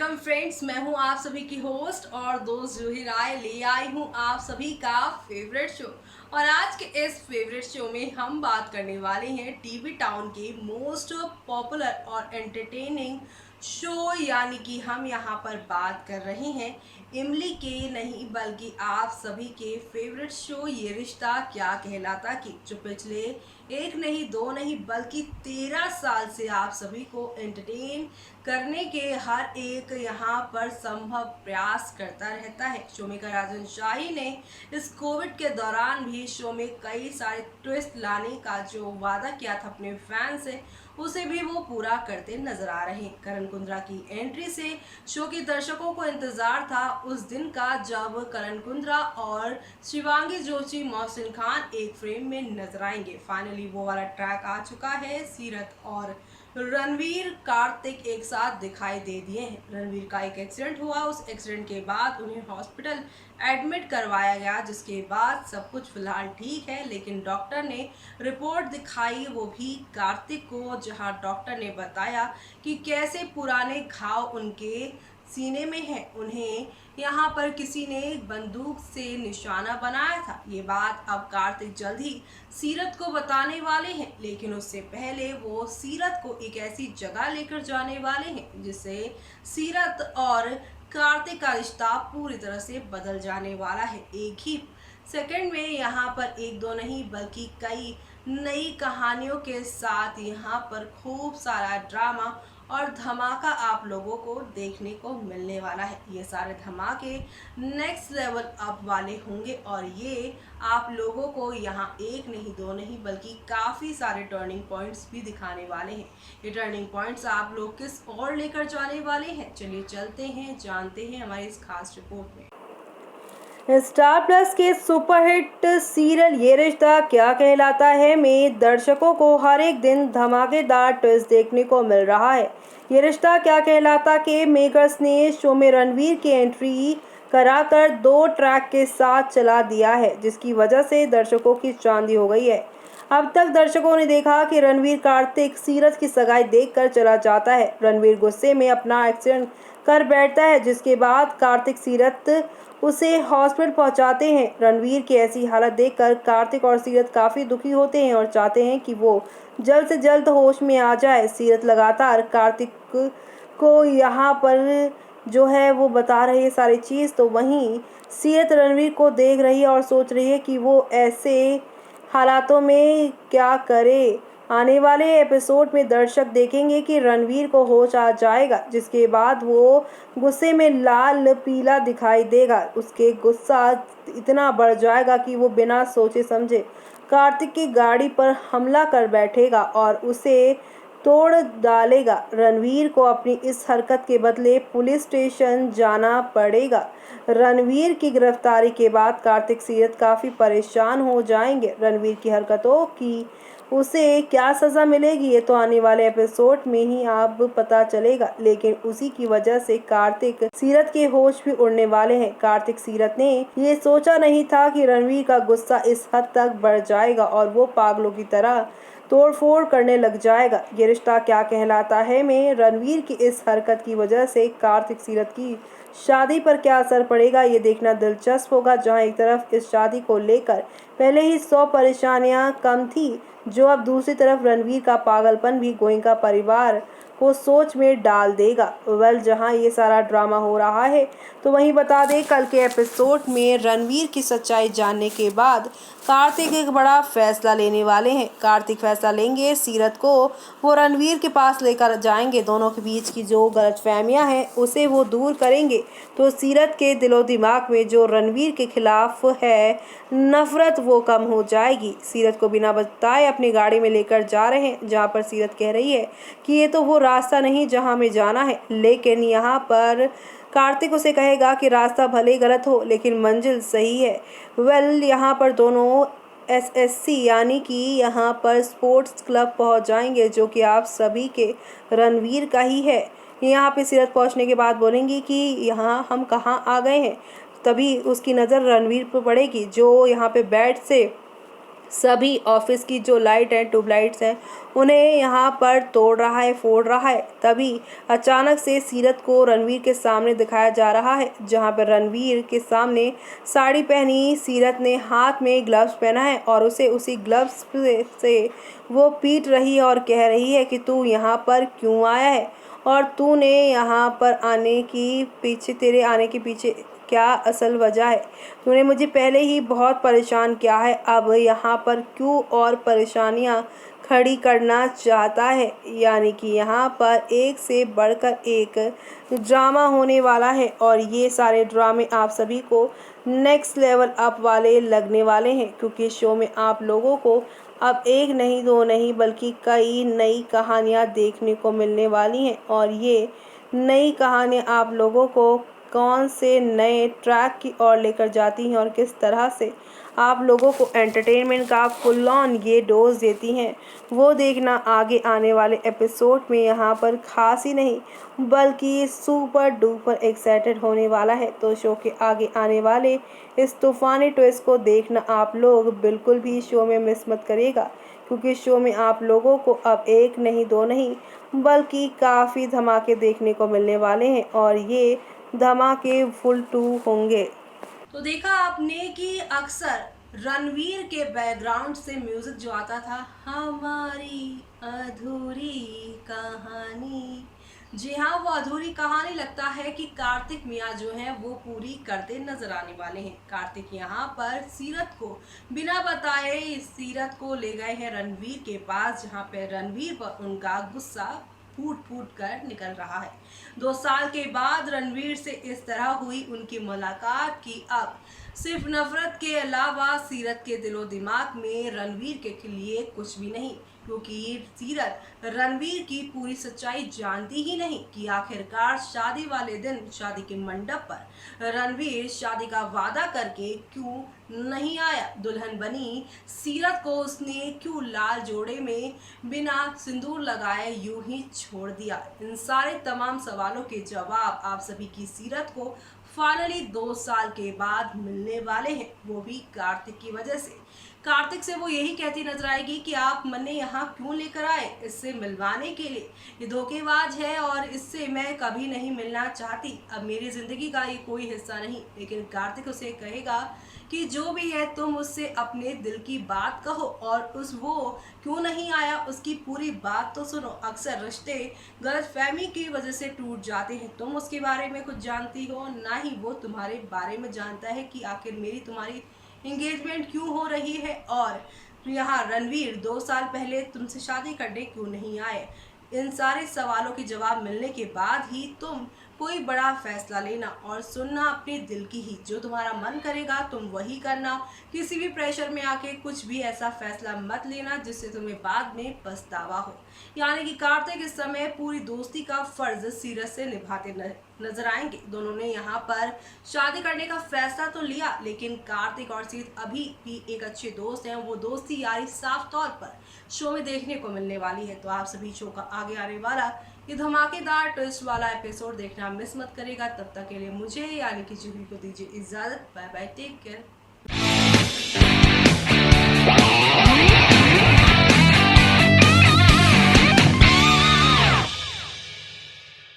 Welcome friends. मैं हूं आप सभी की होस्ट और दोस्त जूही राय। ले आई हूं आप सभी का फेवरेट शो। और आज के इस फेवरेट शो में हम बात करने वाले हैं टीवी टाउन के मोस्ट पॉपुलर और एंटरटेनिंग शो, यानी कि हम यहां पर बात कर रहे हैं इमली के नहीं बल्कि आप सभी के फेवरेट शो ये रिश्ता क्या कहलाता की, जो पिछले एक नहीं दो नहीं बल्कि 13 साल से आप सभी को एंटरटेन करने के हर एक यहाँ पर संभव प्रयास करता रहता है। शोमिका राजन शाही ने इस कोविड के दौरान भी शो में कई सारे ट्विस्ट लाने का जो वादा किया था अपने फैन से, उसे भी वो पूरा करते नजर आ रहे हैं। करण कुंद्रा की एंट्री से शो के दर्शकों को इंतजार था उस दिन का जब करण कुंद्रा और शिवांगी जोशी, मोहसिन खान एक फ्रेम में नजर आएंगे। फाइनली वो वाला ट्रैक आ चुका है। सीरत और रणवीर कार्तिक एक साथ दिखाई दे दिए हैं। रणवीर का एक एक्सीडेंट हुआ, उस एक्सीडेंट के बाद उन्हें हॉस्पिटल एडमिट करवाया गया, जिसके बाद सब कुछ फिलहाल ठीक है। लेकिन डॉक्टर ने रिपोर्ट दिखाई, वो भी कार्तिक को, जहां डॉक्टर ने बताया कि कैसे पुराने घाव उनके सीने में है। उन्हें यहाँ पर किसी ने बंदूक से निशाना बनाया था। ये बात अब कार्तिक जल्द ही सीरत को बताने वाले हैं, लेकिन उससे पहले वो सीरत को एक ऐसी जगह लेकर जाने वाले हैं जिससे सीरत और कार्तिक का रिश्ता पूरी तरह से बदल जाने वाला है। एक ही सेकंड में यहाँ पर एक दो नहीं बल्कि कई नई कहानियों के साथ यहाँ पर खूब सारा ड्रामा और धमाका आप लोगों को देखने को मिलने वाला है। ये सारे धमाके नेक्स्ट लेवल अप वाले होंगे और ये आप लोगों को यहाँ एक नहीं दो नहीं बल्कि काफ़ी सारे टर्निंग पॉइंट्स भी दिखाने वाले हैं। ये टर्निंग पॉइंट्स आप लोग किस और लेकर जाने वाले हैं, चलिए चलते हैं, जानते हैं हमारी इस खास रिपोर्ट में। स्टार प्लस के सुपरहिट सीरियल ये रिश्ता क्या कहलाता है में दर्शकों को हर एक दिन धमाकेदार ट्विस्ट देखने को मिल रहा है। ये रिश्ता क्या कहलाता के मेकर्स ने शो में रणवीर की एंट्री कराकर 2 ट्रैक के साथ चला दिया है, जिसकी वजह से दर्शकों की चांदी हो गई है। अब तक दर्शकों ने देखा कि रणवीर कार्तिक सीरत की सगाई देखकर चला जाता है। रणवीर गुस्से में अपना एक्सीडेंट कर बैठता है, जिसके बाद कार्तिक सीरत उसे हॉस्पिटल पहुंचाते हैं। रणवीर की ऐसी हालत देखकर कार्तिक और सीरत काफ़ी दुखी होते हैं और चाहते हैं कि वो जल्द से जल्द होश में आ जाए। सीरत लगातार कार्तिक को यहाँ पर जो है वो बता रही है सारी चीज़, तो वहीं सीरत रणवीर को देख रही है और सोच रही है कि वो ऐसे हालातों में क्या करे। आने वाले एपिसोड में दर्शक देखेंगे कि रणवीर को होश आ जाएगा, जिसके बाद वो गुस्से में लाल पीला दिखाई देगा। उसके गुस्सा इतना बढ़ जाएगा कि वो बिना सोचे समझे कार्तिक की गाड़ी पर हमला कर बैठेगा और उसे तोड़ डालेगा। रणवीर को अपनी इस हरकत के बदले पुलिस स्टेशन जाना पड़ेगा। रणवीर की गिरफ्तारी के बाद कार्तिक सीरत काफ़ी परेशान हो जाएंगे। रणवीर की हरकतों की उसे क्या सज़ा मिलेगी ये तो आने वाले एपिसोड में ही अब पता चलेगा, लेकिन उसी की वजह से कार्तिक सीरत के होश भी उड़ने वाले हैं। कार्तिक सीरत ने ये सोचा नहीं था कि रणवीर का गुस्सा इस हद तक बढ़ जाएगा और वो पागलों की तरह तोड़फोड़ करने लग जाएगा। ये रिश्ता क्या कहलाता है में रणवीर की इस हरकत की वजह से कार्तिक सीरत की शादी पर क्या असर पड़ेगा, ये देखना दिलचस्प होगा। जहां एक तरफ इस शादी को लेकर पहले ही 100 परेशानियां कम थी, जो अब दूसरी तरफ रणवीर का पागलपन भी गोयनका परिवार को सोच में डाल देगा। जहां ये सारा ड्रामा हो रहा है, तो वहीं बता दें कल के एपिसोड में रणवीर की सच्चाई जानने के बाद कार्तिक एक बड़ा फैसला लेने वाले हैं। कार्तिक फैसला लेंगे, सीरत को वो रणवीर के पास लेकर जाएंगे। दोनों के बीच की जो गलतफहमियां हैं उसे वो दूर करेंगे, तो सीरत के दिलो दिमाग में जो रणवीर के खिलाफ है नफरत वो कम हो जाएगी। सीरत को बिना बताए अपनी गाड़ी में लेकर जा रहे हैं, जहां पर सीरत कह रही है कि ये तो वो रास्ता नहीं जहां हमें जाना है, लेकिन यहाँ पर कार्तिक उसे कहेगा कि रास्ता भले गलत हो लेकिन मंजिल सही है। यहाँ पर दोनों एसएससी यानी कि यहाँ पर स्पोर्ट्स क्लब पहुँच जाएंगे, जो कि आप सभी के रणवीर का ही है। यहाँ पे सीरत पहुँचने के बाद बोलेंगी कि यहाँ हम कहाँ आ गए हैं, तभी उसकी नज़र रणवीर पर पड़ेगी, जो यहाँ पे बैट से सभी ऑफिस की जो लाइट है, ट्यूबलाइट्स हैं, उन्हें यहाँ पर तोड़ रहा है, फोड़ रहा है। तभी अचानक से सीरत को रणवीर के सामने दिखाया जा रहा है, जहाँ पर रणवीर के सामने साड़ी पहनी सीरत ने हाथ में ग्लव्स पहना है और उसे उसी ग्लव्स से वो पीट रही है और कह रही है कि तू यहाँ पर क्यों आया है और तूने यहाँ पर तेरे आने के पीछे क्या असल वजह है। तूने मुझे पहले ही बहुत परेशान किया है, अब यहाँ पर क्यों और परेशानियाँ खड़ी करना चाहता है। यानी कि यहाँ पर एक से बढ़कर एक ड्रामा होने वाला है और ये सारे ड्रामे आप सभी को नेक्स्ट लेवल अप वाले लगने वाले हैं, क्योंकि शो में आप लोगों को अब एक नहीं, दो नहीं, बल्कि कई नई कहानियाँ देखने को मिलने वाली हैं। और ये नई कहानियाँ आप लोगों को कौन से नए ट्रैक की ओर लेकर जाती हैं और किस तरह से आप लोगों को एंटरटेनमेंट का फुल ऑन ये डोज देती हैं, वो देखना आगे आने वाले एपिसोड में यहाँ पर खास ही नहीं बल्कि सुपर डुपर एक्साइटेड होने वाला है। तो शो के आगे आने वाले इस तूफानी ट्विस्ट को देखना आप लोग बिल्कुल भी शो में मिस मत करिएगा, क्योंकि शो में आप लोगों को अब एक नहीं, दो नहीं, बल्कि काफ़ी धमाके देखने को मिलने वाले हैं और ये धमाके फुल टू होंगे। तो देखा आपने कि अक्सर रणवीर के बैकग्राउंड से म्यूजिक जो आता था, हमारी अधूरी कहानी, जी हाँ, वो अधूरी कहानी लगता है कि कार्तिक मियाँ जो हैं वो पूरी करते नजर आने वाले हैं। कार्तिक यहाँ पर सीरत को बिना बताए सीरत को ले गए हैं रणवीर के पास, जहाँ पे रणवीर पर उनका गुस्सा फूट फूट कर निकल रहा है। 2 साल के बाद रणवीर से इस तरह हुई उनकी मुलाकात की अब सिर्फ नफरत के अलावा सीरत के दिलो दिमाग में रणवीर के लिए कुछ भी नहीं, क्योंकि सीरत रणवीर की पूरी सच्चाई जानती ही नहीं कि आखिरकार शादी वाले दिन शादी के मंडप पर रणवीर शादी का वादा करके क्यों नहीं आया। दुल्हन बनी सीरत को उसने क्यों लाल जोड़े में बिना सिंदूर लगाए यूं ही छोड़ दिया। इन सारे तमाम सवालों के जवाब आप सभी की सीरत को फाइनली 2 साल के बाद मिलने वाले हैं, वो भी कार्तिक की वजह से। कार्तिक से वो यही कहती नजर आएगी कि आप मन्ने यहाँ क्यों लेकर आए इससे मिलवाने के लिए, ये धोखेबाज है और इससे मैं कभी नहीं मिलना चाहती, अब मेरी जिंदगी का ये कोई हिस्सा नहीं। लेकिन कार्तिक उसे कहेगा कि जो भी है तुम उससे अपने दिल की बात कहो और वो क्यों नहीं आया उसकी पूरी बात तो सुनो। अक्सर रिश्ते गलतफहमी की वजह से टूट जाते हैं, तुम उसके बारे में कुछ जानती हो ना ही वो तुम्हारे बारे में जानता है कि आखिर मेरी तुम्हारी एंगेजमेंट क्यों हो रही है और यहाँ रणवीर 2 साल पहले तुमसे शादी करने क्यों नहीं आए। इन सारे सवालों के जवाब मिलने के बाद ही तुम कोई बड़ा फैसला लेना और सुनना अपने दिल की ही, जो तुम्हारा मन करेगा तुम वही करना। किसी भी प्रेशर में आके कुछ भी ऐसा फैसला मत लेना जिससे तुम्हें बाद में पछतावा हो। यानी कि कार्तिक इस समय पूरी दोस्ती का फर्ज सीरत से निभाते नजर आएंगे। दोनों ने यहाँ पर शादी करने का फैसला तो लिया, लेकिन कार्तिक और सीरत अभी भी एक अच्छे दोस्त हैं। वो दोस्ती यारी साफ तौर पर शो में देखने को मिलने वाली है। तो आप सभी शो का आगे आने वाला ये धमाकेदार ट्विस्ट वाला एपिसोड देखना मिस मत करेगा। तब तक के लिए मुझे यानी कि जूही को दीजिए इजाजत। Bye bye, take care.